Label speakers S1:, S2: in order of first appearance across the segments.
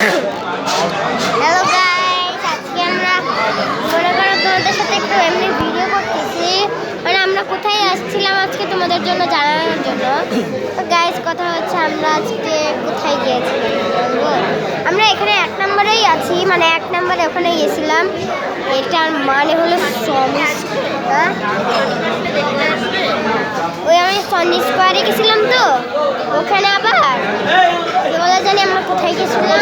S1: Hello guys, আজকে আমরা মনে করো তোমাদের সাথে একটু এমনি ভিডিও করতেছি। মানে আমরা কোথায় আসছিলাম আজকে তোমাদের জন্য জানানোর জন্য। তো গাইস, কথা হচ্ছে আমরা আজকে কোথায় গিয়েছিলাম বলবো। আমরা এখানে 1 নম্বরেই আছি, মানে 1 নম্বরে ওখানে গিয়েছিলাম। এটার মানে হলো ওই আমি সনি স্কোয়ারে গেছিলাম, তো ওখানে আবার বলে জানি আমরা কোথায় গেছিলাম।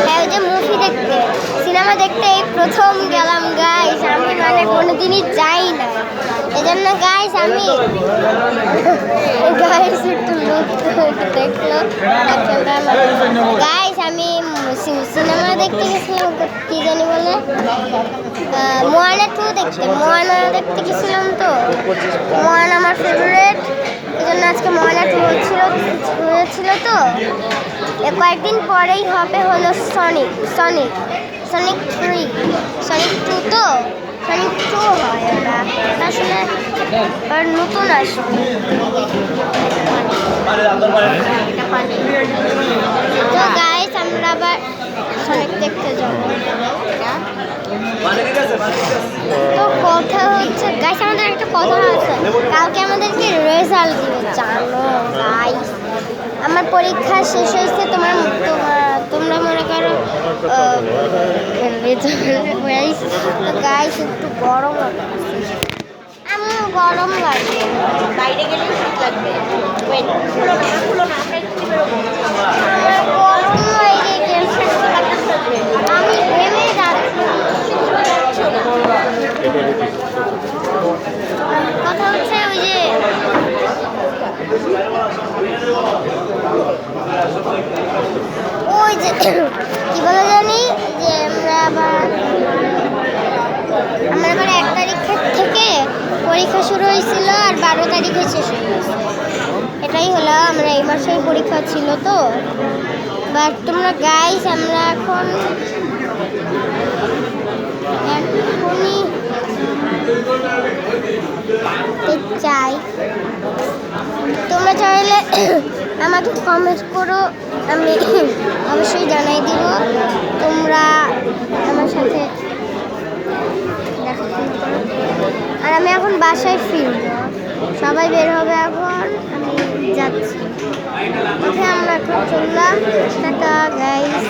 S1: হ্যাঁ, ওই যে মুভি দেখতে, সিনেমা দেখতে এই প্রথম গেলাম গাইস। আমি মানে কোনোদিনই যাই না, এজন্য গাইস আমি গাইস একটু দেখলো গাইস। আমি সিনেমা দেখতে গেছিলাম, কি জানি বলে মোয়ানা 2 দেখতে। মোয়ানা দেখতে গেছিলাম, তো মোয়ানা আমার ফেভারিট, এই জন্য আজকে মোয়ানা 2 হয়েছিল। তো কয়েকদিন পরেই হবে হলো সনিক 3, সনিক 2। তো সনিক 2 হয় ওটা আসলে নতুন আসবে। তো গাইস, আমরা আবার সনিক দেখতে যাবো। তো কথা হচ্ছে গাইস, আমাদের একটা কথা আছে, কালকে আমাদেরকে রেজাল্ট দিবে জানো গাইস। আমার পরীক্ষা শেষ হয়েছে, তোমরা মনে করো গাইস একটু গরম লাগে, আমার গরম লাগে, বাইরে গেলে শীত লাগবে। আমার গরম লাগে, আমি ঘেমে যাচ্ছি। কথা হচ্ছে ওই যে কি বলে জানি যে আমরা আবার 1 তারিখ থেকে পরীক্ষা শুরু হয়েছিল, আর 12 তারিখে শেষ হয়ে গেছে। এটাই হলো, আমরা এই মাসেই পরীক্ষা ছিল। তো বাট তোমরা গাইস, আমরা এখনই চাই, তোমরা চাইলে আমাকে কমেন্ট করো, আমি অবশ্যই জানাই দিব। তোমরা আমার সাথে দেখাশোনা করো। আর আমি এখন বাসায় ফিরব, সবাই বের হবে, এখন আমি যাচ্ছি। কোথায় আমরা এখন চললাম, টাটা গাইস।